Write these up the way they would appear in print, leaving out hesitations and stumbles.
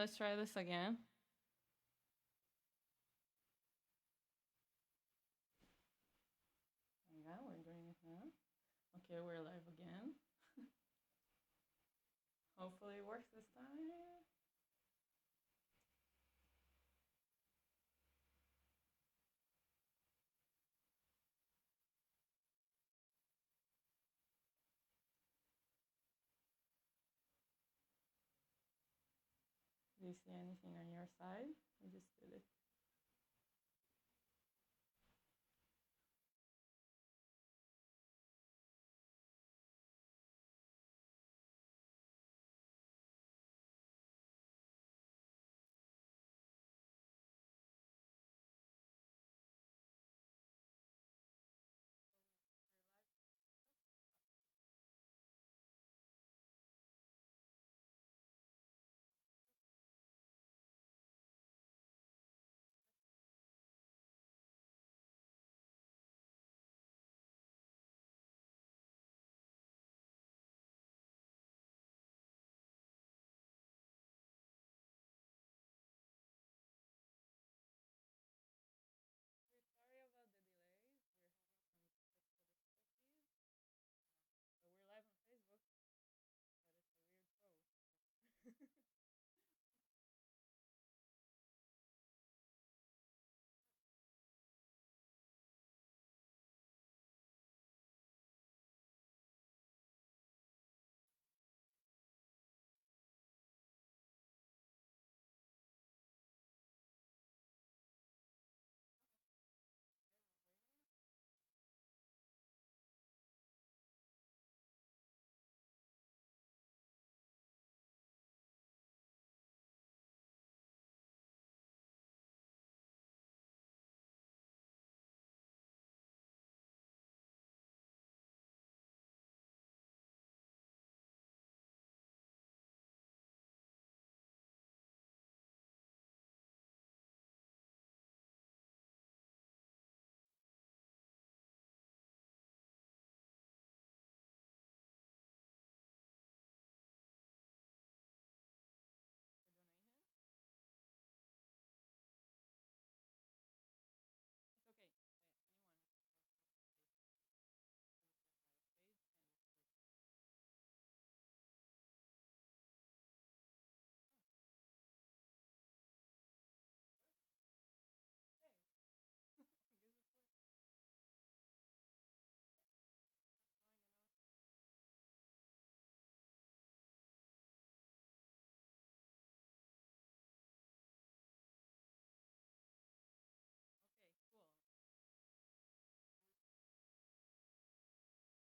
let's try this again. Yeah, we're doing it now. Okay, we're live again. Hopefully it works this time. Do you see anything on your side? I just did it. Sorry about the delays. We're having some technical difficulties. So we're live on Facebook, but it's a weird show. For donation, it's okay. Anyone who participates in the live page can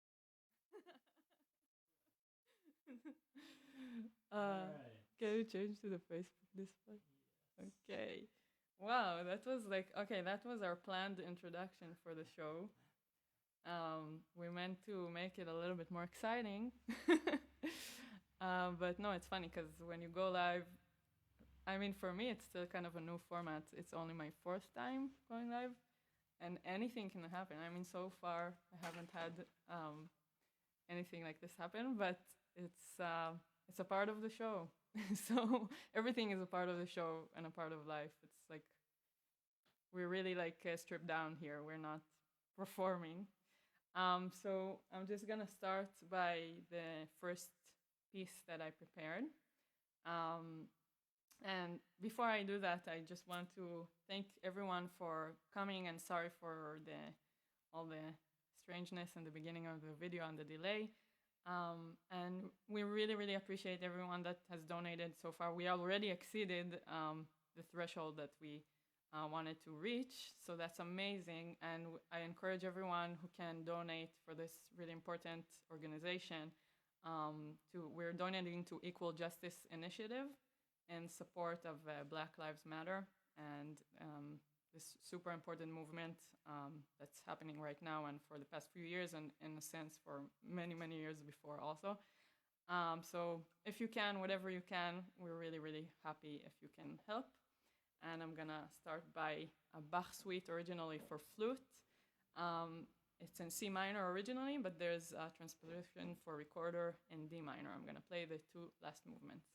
click. Oh, okay. I guess it's working. Showing enough. Okay, cool. Can you change to the Facebook display? Okay. Wow, that was like okay. That was our planned introduction for the show. We meant to make it a little bit more exciting, but no, it's funny because when you go live, I mean, for me, it's still kind of a new format. It's only my fourth time going live, and anything can happen. I mean, so far I haven't had anything like this happen, but it's a part of the show. So everything is a part of the show and a part of life. It's like we're really like stripped down here. We're not performing. So I'm just gonna start by the first piece that I prepared. Um, and before I do that, I just want to thank everyone for coming and sorry for all the strangeness in the beginning of the video and the delay. And we really, really appreciate everyone that has donated so far. We already exceeded the threshold that we wanted to reach, so that's amazing. And I encourage everyone who can donate for this really important organization. We're donating to Equal Justice Initiative in support of Black Lives Matter and this super important movement that's happening right now and for the past few years, and in a sense for many, many years before also. So if you can, whatever you can, we're really, really happy if you can help. And I'm gonna start by a Bach suite originally for flute. It's in C minor originally, but there's a transposition for recorder in D minor. I'm gonna play the two last movements.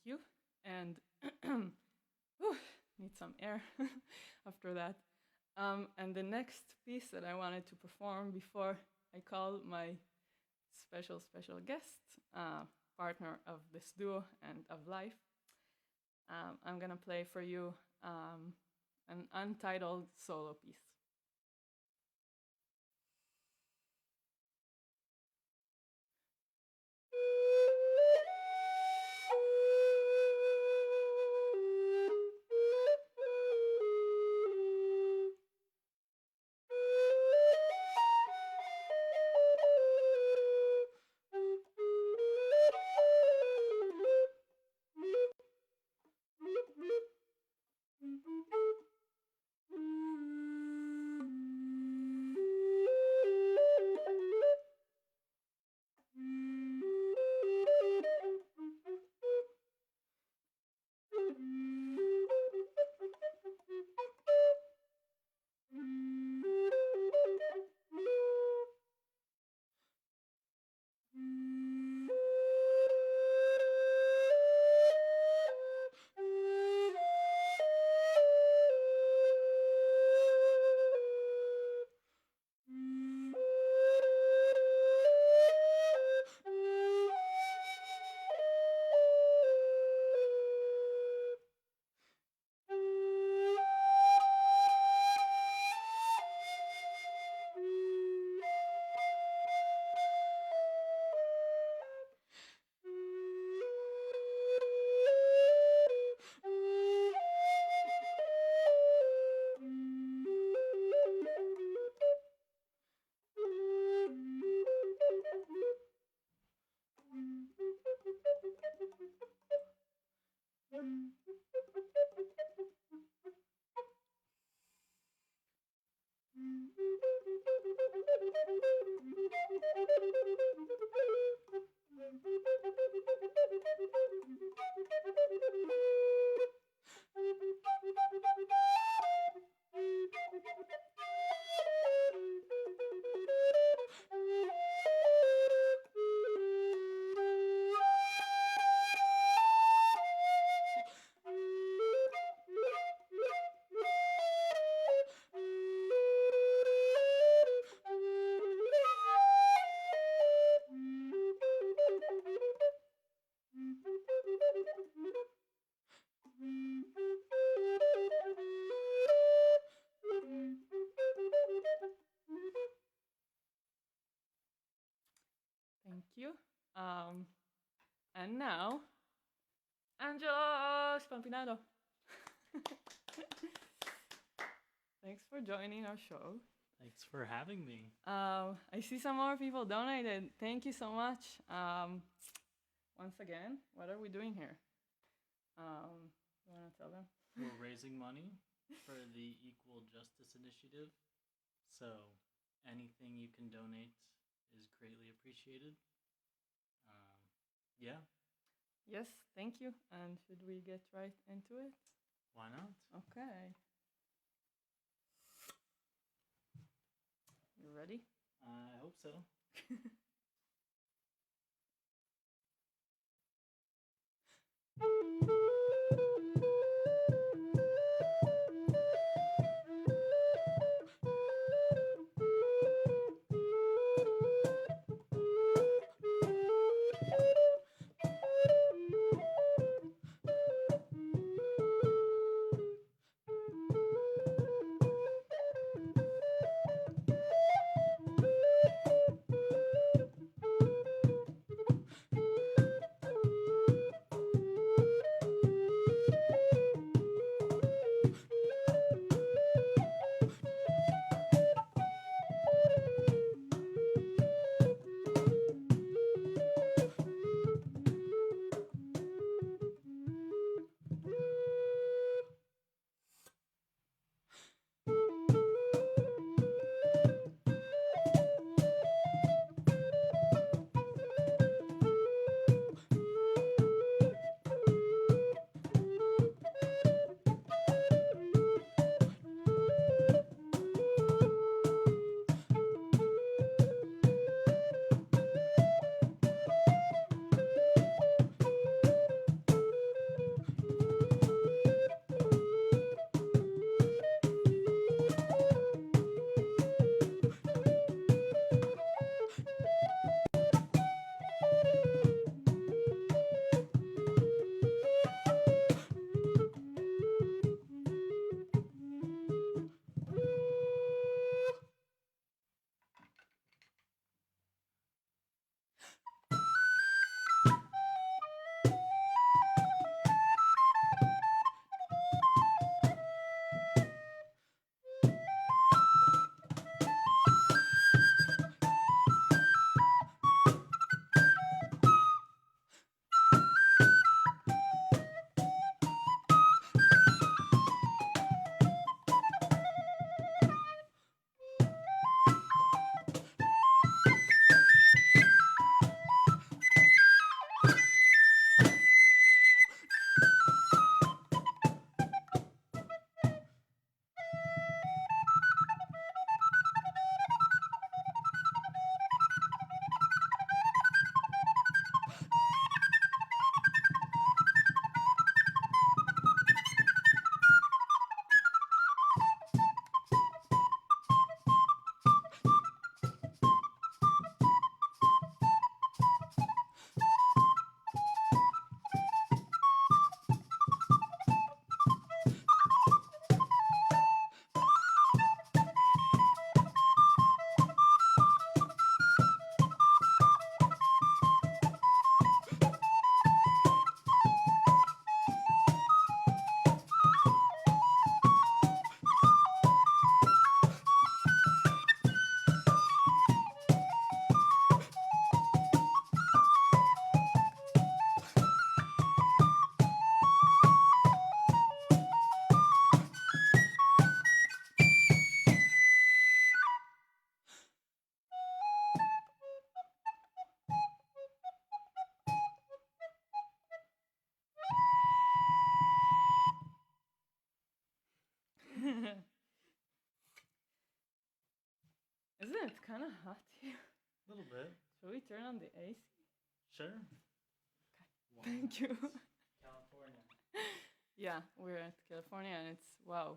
you. And whew, need some air after that. And the next piece that I wanted to perform before I call my special guest, partner of this duo and of life, I'm gonna play for you an untitled solo piece. Thank you. And now, Angelo Spampinato. Thanks for joining our show. Thanks for having me. I see some more people donated. Thank you so much. Once again, what are we doing here? You want to tell them? We're raising money for the Equal Justice Initiative. So anything you can donate is greatly appreciated. Yeah. Yes, thank you. And should we get right into it? Why not? Okay. You ready? I hope so. it's kind of hot here. A little bit. Should we turn on the AC? Sure. Thank you. California. Yeah, we're at California, and it's wow,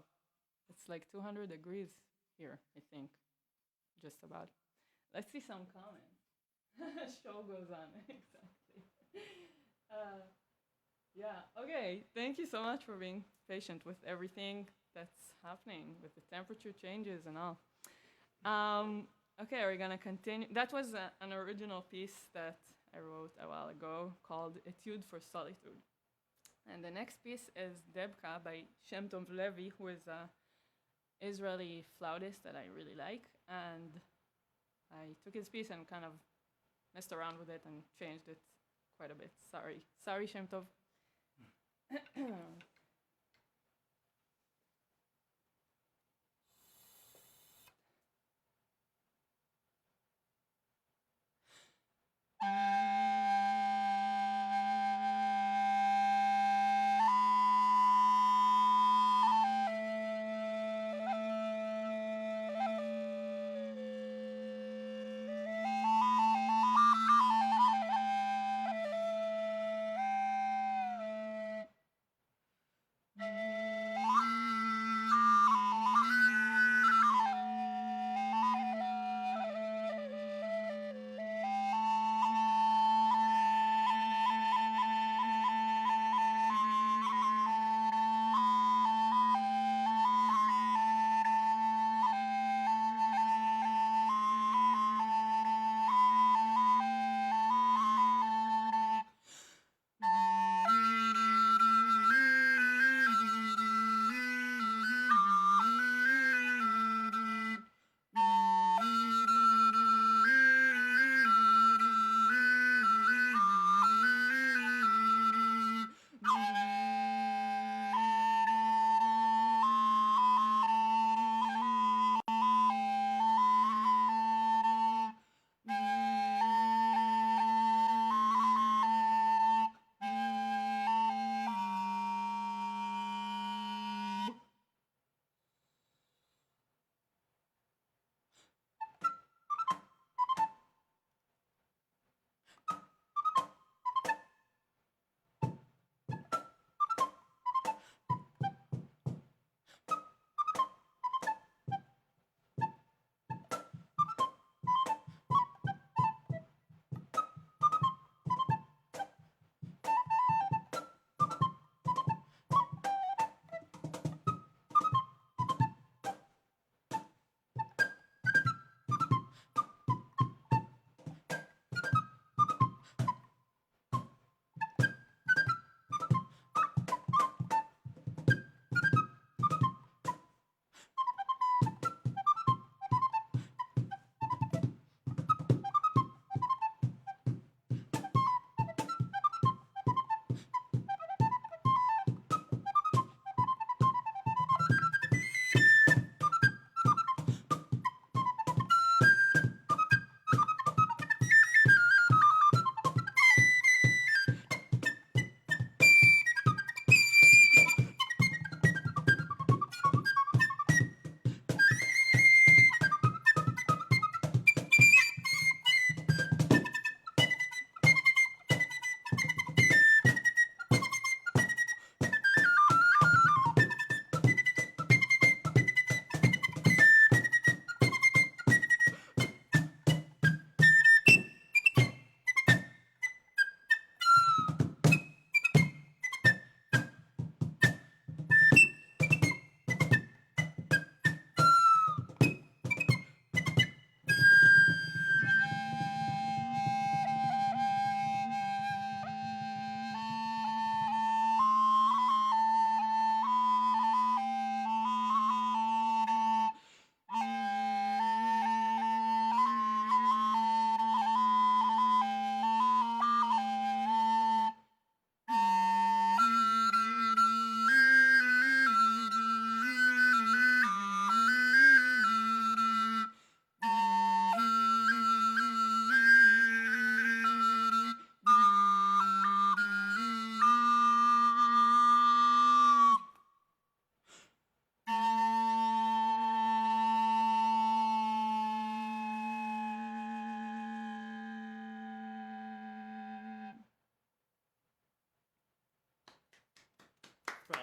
it's like 200 degrees here, I think, just about. Let's see some comments. Show goes on. Exactly. Yeah. Okay. Thank you so much for being patient with everything that's happening with the temperature changes and all. Okay, we're gonna continue. That was an original piece that I wrote a while ago called "Etude for Solitude," and the next piece is Debka by Shem Tov Levi, who is a Israeli flautist that I really like, and I took his piece and kind of messed around with it and changed it quite a bit. Sorry, Shem Tov.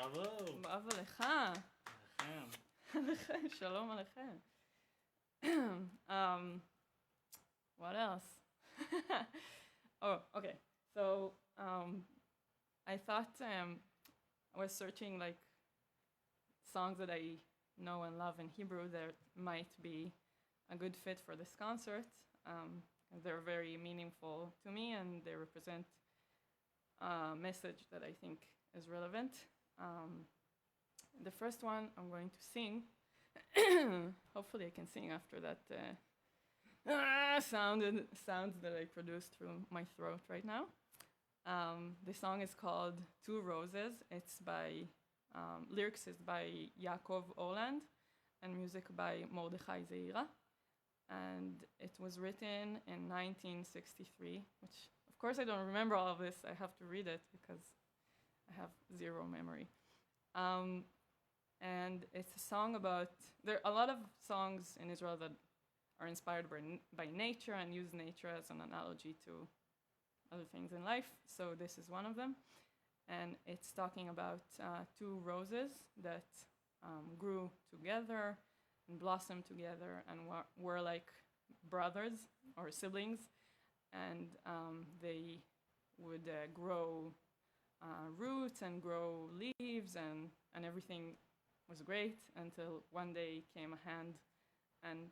Bravo. Bravo לך. Lechem. Shalom alechem. What else? Oh, okay. So I thought I was searching like songs that I know and love in Hebrew that might be a good fit for this concert. And they're very meaningful to me, and they represent a message that I think is relevant. The first one I'm going to sing. Hopefully I can sing after that sounds that I produced through my throat right now. The song is called Two Roses. It's by, lyrics is by Yaakov Oland and music by Mordechai Zeira. And it was written in 1963, which of course I don't remember all of this. I have to read it because I have zero memory. And it's a song about, there are a lot of songs in Israel that are inspired by nature and use nature as an analogy to other things in life. So this is one of them. And it's talking about two roses that grew together and blossomed together and were like brothers or siblings. And they would grow roots and grow leaves, and everything was great until one day came a hand and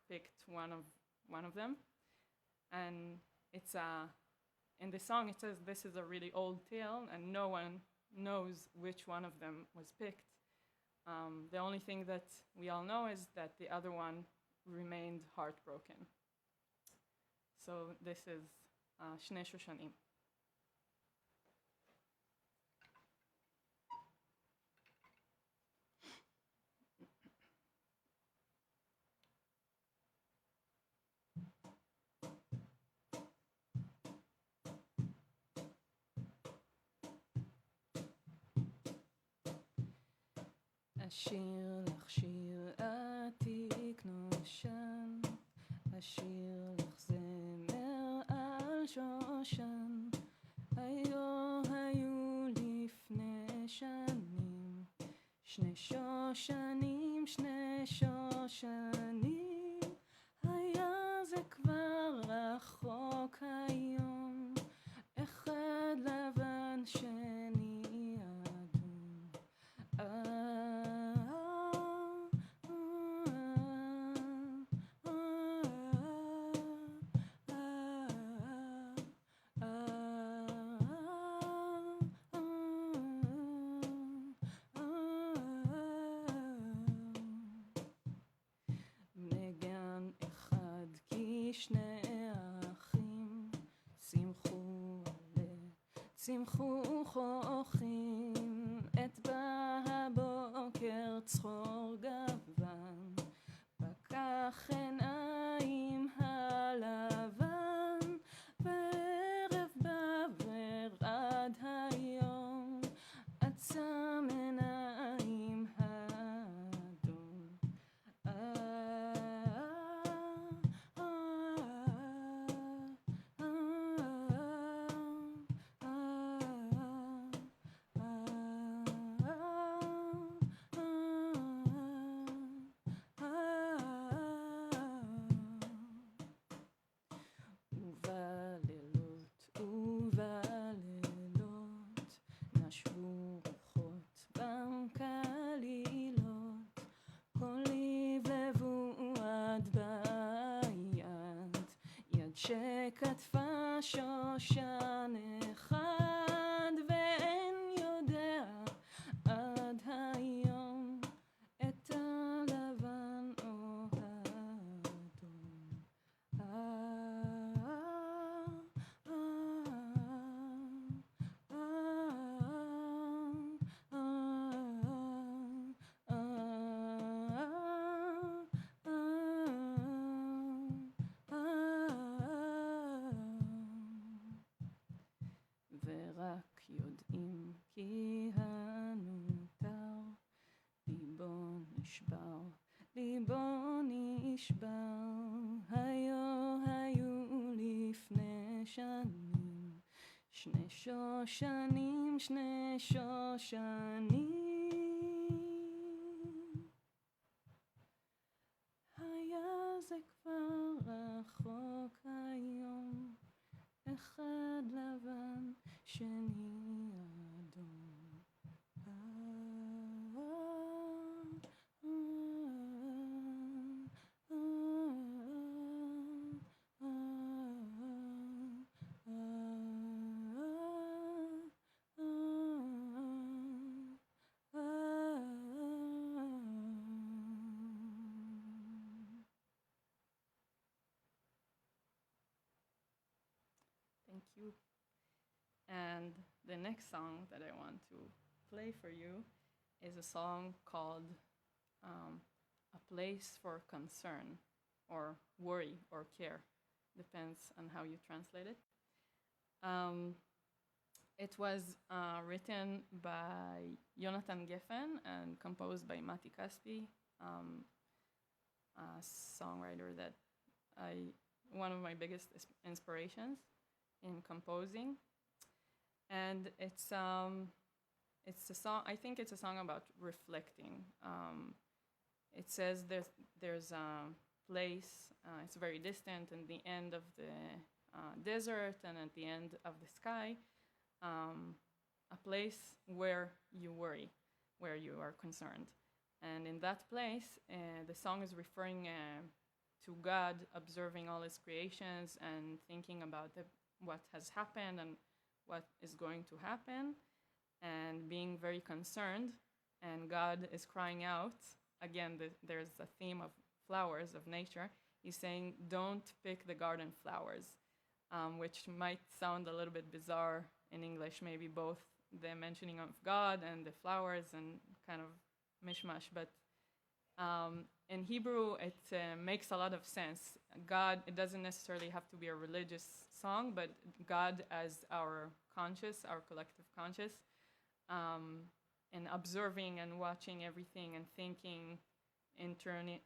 picked one of them. And it's in the song it says this is a really old tale and no one knows which one of them was picked. The only thing that we all know is that the other one remained heartbroken. So this is Shnei Shoshanim. אשיר לך שיר עתיק נושן, אשיר לך זמר על שושן, היו לפני שנים, שני שושנים, שני שושנים, היה זה כבר רחוק היום, אחד לבן שני אדום. נגן אחד כי שני האחים שמחו חוכים את הבוקר צחור גוון פקח עיניים הלבן וערב בא ורעד היום עצם עיניים האדום. ובלילות נשבו רוחות בקלילות כל לבלבו עד ביד יד שכתפה שושן אחד ואין יודע עד היום את הלבן או האדום. ורק יודעים כי הנותר ליבו נשבר היו לפני שנים שני שושנים, שני שושנים, היה זה כבר רחוק היום, אחד לבן, שני אדום. Thank you. And the next song that I want to play for you is a song called A Place for Concern, or Worry, or Care. Depends on how you translate it. It was written by Jonathan Geffen and composed by Mati Caspi, a songwriter that one of my biggest inspirations in composing. And it's a song. I think it's a song about reflecting. It says there's a place. It's very distant, in the end of the desert and at the end of the sky. A place where you worry, where you are concerned. And in that place, the song is referring to God observing all his creations and thinking about what has happened and what is going to happen, and being very concerned. And God is crying out. Again, there's a theme of flowers, of nature. He's saying, don't pick the garden flowers, which might sound a little bit bizarre in English, maybe both the mentioning of God and the flowers and kind of mishmash. But in Hebrew, it makes a lot of sense. God, it doesn't necessarily have to be a religious song, but God as our conscious, our collective conscious, and observing and watching everything and thinking internally,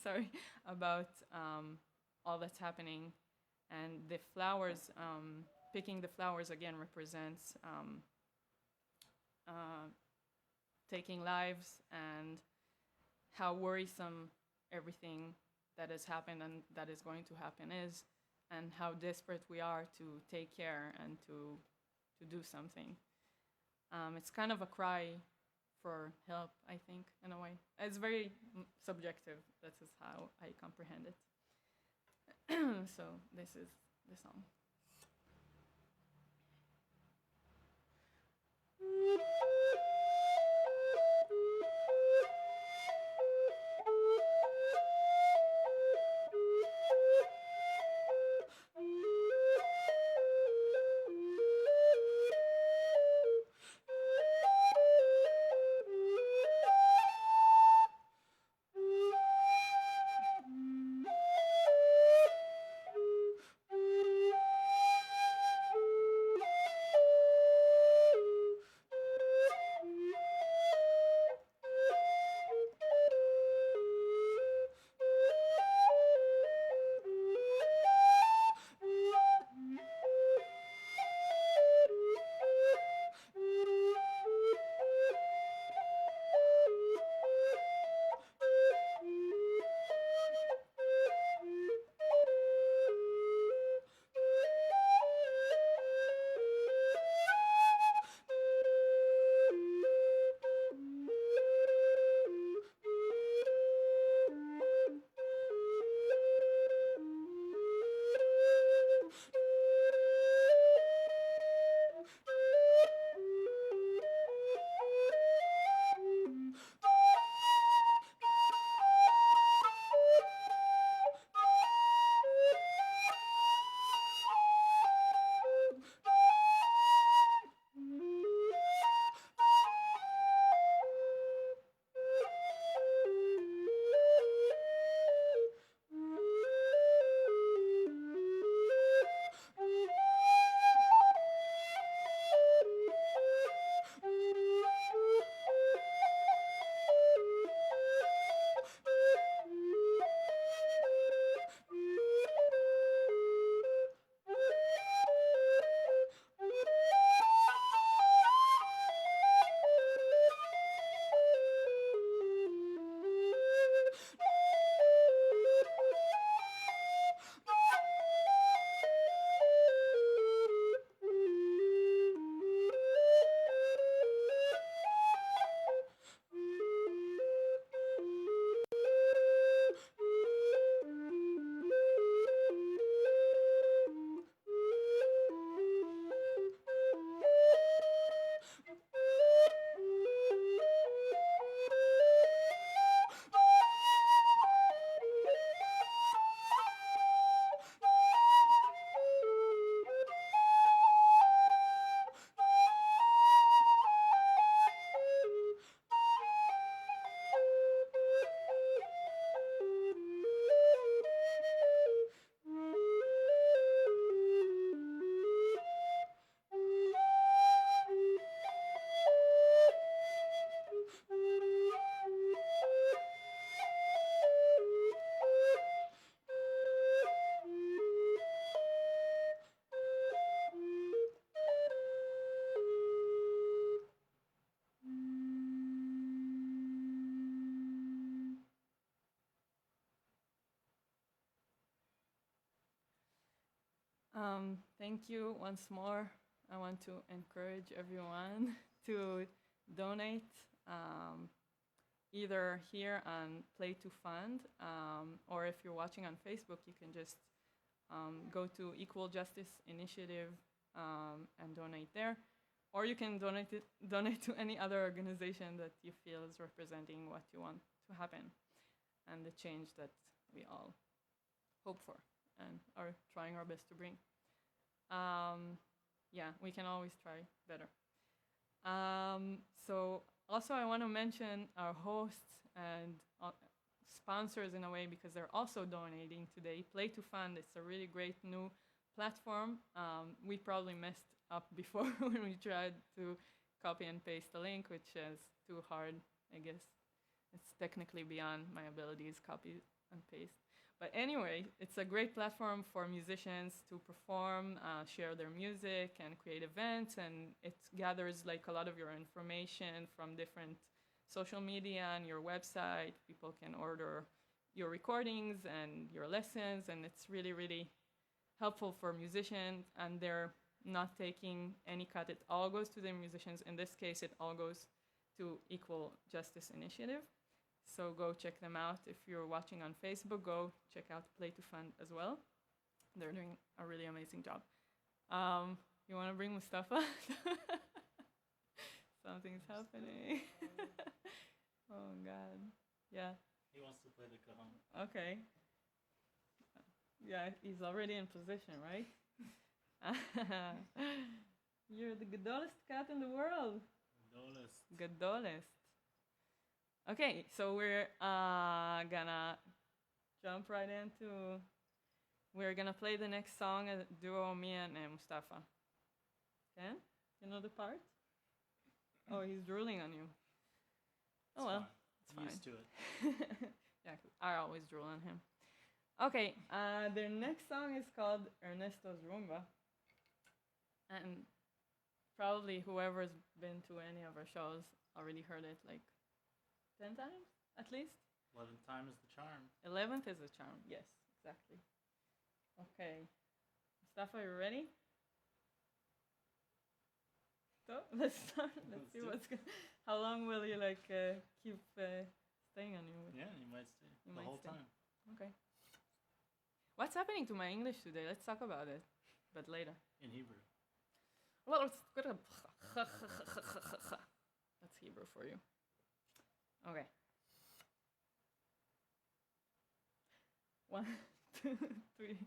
sorry, about all that's happening. And the flowers, picking the flowers again represents taking lives, and how worrisome everything that has happened and that is going to happen is, and how desperate we are to take care and to do something. It's kind of a cry for help, I think, in a way. It's very subjective. This is how I comprehend it. So this is the song. Thank you once more. I want to encourage everyone to donate, either here on Play to Fund, or if you're watching on Facebook, you can just go to Equal Justice Initiative and donate there. Or you can donate to any other organization that you feel is representing what you want to happen and the change that we all hope for and are trying our best to bring. Yeah, we can always try better. So also I want to mention our hosts and sponsors in a way, because they're also donating today. Play to Fund, it's a really great new platform. We probably messed up before when we tried to copy and paste the link, which is too hard, I guess. It's technically beyond my abilities, copy and paste. But anyway, it's a great platform for musicians to perform, share their music, and create events. And it gathers like a lot of your information from different social media and your website. People can order your recordings and your lessons, and it's really, really helpful for musicians. And they're not taking any cut. It all goes to the musicians. In this case, it all goes to Equal Justice Initiative. So go check them out. If you're watching on Facebook, go check out Play to Fund as well. They're doing a really amazing job. You want to bring Mustafa? Something's happening. Oh, God. Yeah. He wants to play the cajon. Okay. Yeah, he's already in position, right? You're the Gadolest cat in the world. Gadolest. Okay, so we're gonna jump right into. We're gonna play the next song, a duo, me and Mustafa. Okay? You know the part? Oh, he's drooling on you. Oh well, it's fine. Used to it. Yeah, 'cause I always drool on him. Okay, their next song is called Ernesto's Rumba. And probably whoever's been to any of our shows already heard it like 10 times, at least. 11th time is the charm. 11th is a charm, yes, exactly. Okay. Mustafa, you ready? So, let's start. Let's see what's going. How long will you like keep staying on you? Yeah, you might stay the whole time. Okay. What's happening to my English today? Let's talk about it, but later. In Hebrew. Well, it's good. That's Hebrew for you. Okay. 1, 2, 3.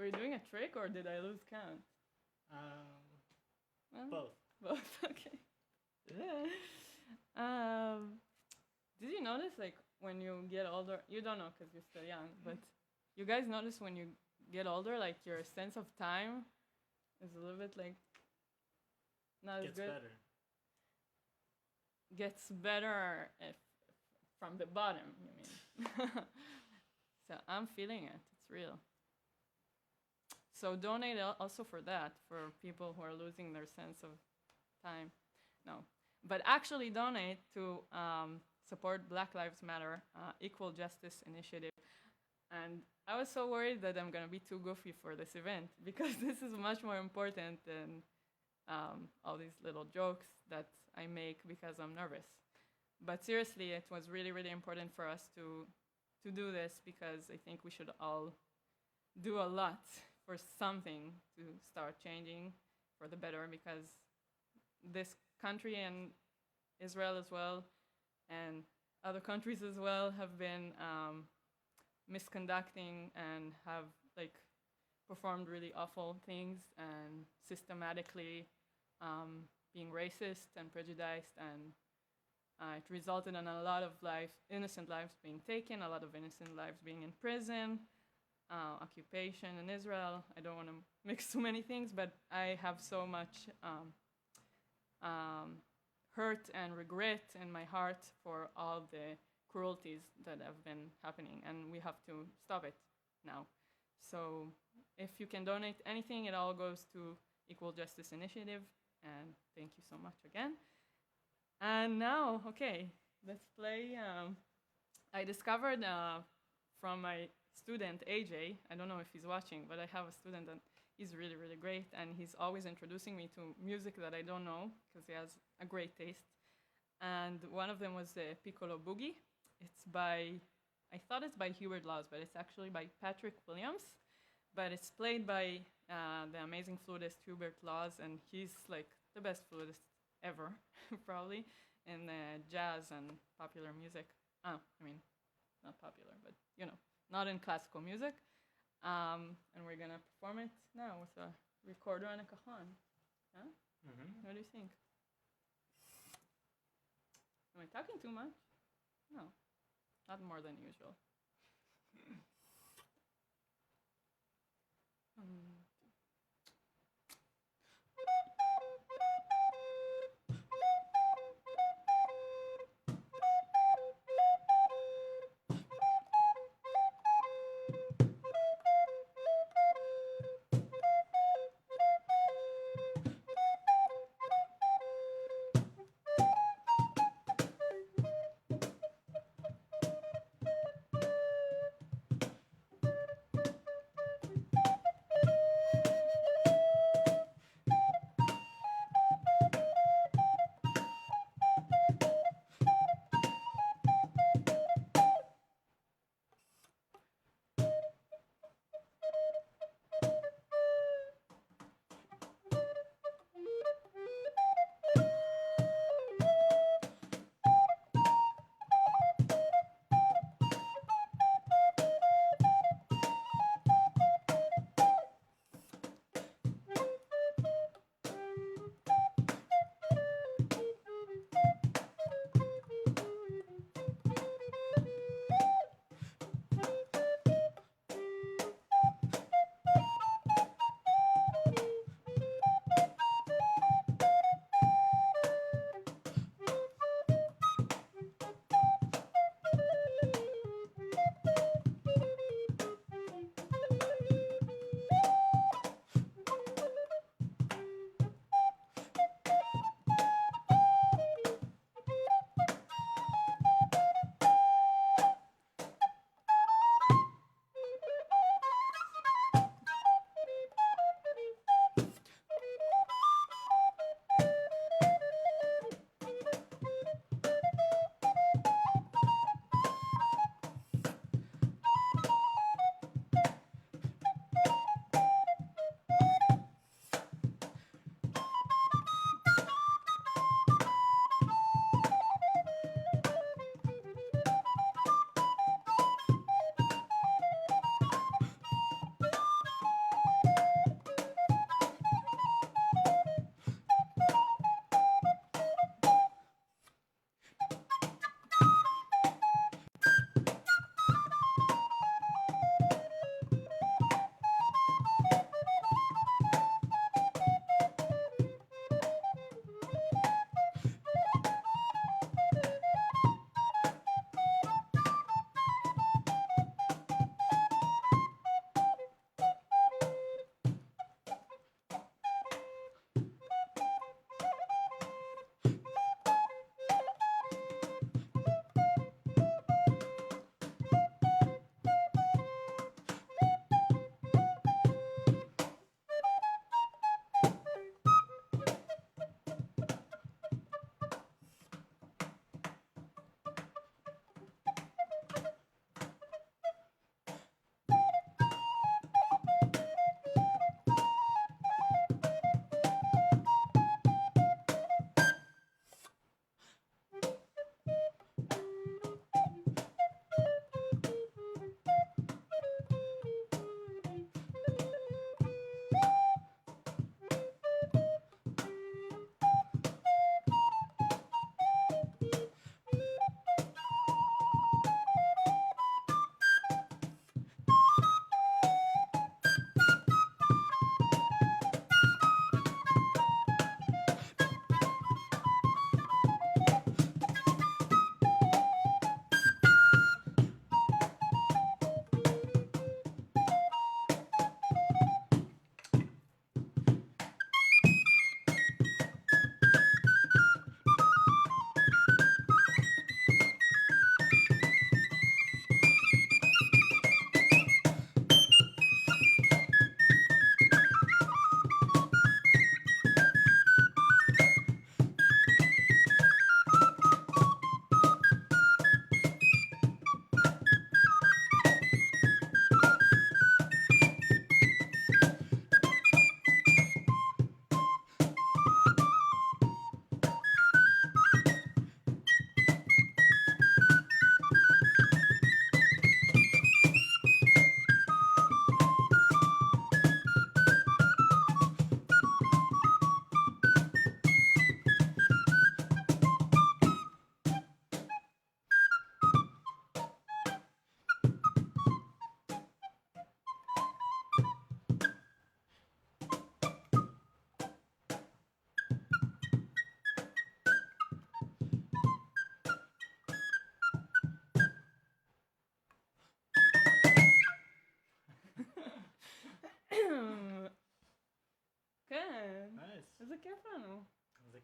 we doing a trick or did I lose count? Well, Both. both. Okay. um, did you notice, like, when you get older? You don't know because you're still young, but you guys notice when you get older, like your sense of time is a little bit like not Gets as good. better. Gets better if from the bottom. You mean? So I'm feeling it. It's real. So donate also for that, for people who are losing their sense of time. No, but actually donate to support Black Lives Matter Equal Justice Initiative. And I was so worried that I'm gonna be too goofy for this event because this is much more important than all these little jokes that I make because I'm nervous. But seriously, it was really, really important for us to do this because I think we should all do a lot for something to start changing for the better, because this country and Israel as well and other countries as well have been misconducting and have like performed really awful things and systematically being racist and prejudiced, and it resulted in a lot of innocent lives being taken, a lot of innocent lives being in prison, occupation in Israel. I don't want to mix too many things, but I have so much hurt and regret in my heart for all the cruelties that have been happening, and we have to stop it now. So if you can donate anything, it all goes to Equal Justice Initiative, and thank you so much again. And now, okay, let's play. I discovered from my student, AJ, I don't know if he's watching, but I have a student that is really, really great, and he's always introducing me to music that I don't know, because he has a great taste. And one of them was the Piccolo Boogie. It's by, I thought it's by Hubert Laws, but it's actually by Patrick Williams. But it's played by the amazing flutist Hubert Laws, and he's like the best flutist ever, probably, in jazz and popular music. I mean, not popular, but you know, not in classical music. And we're gonna perform it now with a recorder and a cajon. Huh? Mm-hmm. What do you think? Am I talking too much? No, not more than usual.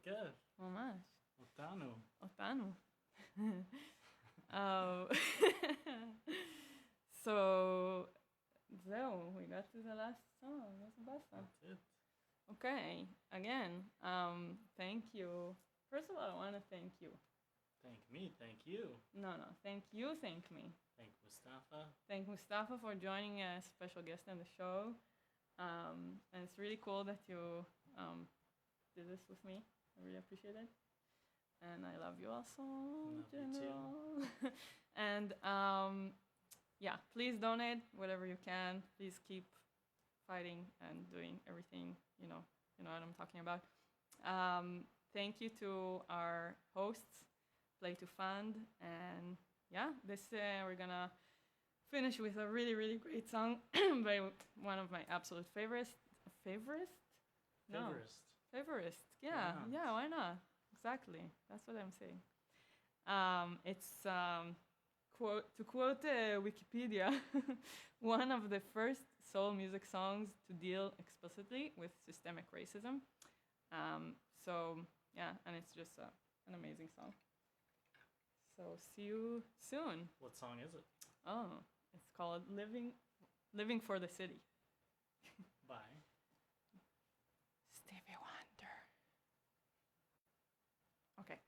כיף. ממש. אותנו. אותנו. So, זהו, we got to the last song. That's the best one. That's it. Okay, again, thank you. First of all, I want to thank you. Thank me. Thank you. No, thank you, thank me. Thank Mustafa. Thank Mustafa for joining as special guest on the show. And it's really cool that you did this with me. I really appreciate it. And I love you also, Love you General. And yeah, please donate whatever you can. Please keep fighting and doing everything, you know what I'm talking about. Thank you to our hosts, Play to Fund, and yeah, this we're gonna finish with a really, really great song by one of my absolute favorites. Favorist? No. Favorist. Yeah, why not? Exactly. That's what I'm saying. It's to quote Wikipedia, one of the first soul music songs to deal explicitly with systemic racism. So yeah, and it's just an amazing song. So see you soon. What song is it? Oh, it's called Living for the City. Bye. Stevie Wonder. Okay.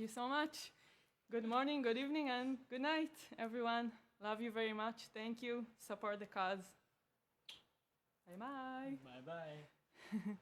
you so much. Good morning, good evening, and good night, everyone. Love you very much. Thank you. Support the cause. Bye bye. Bye bye.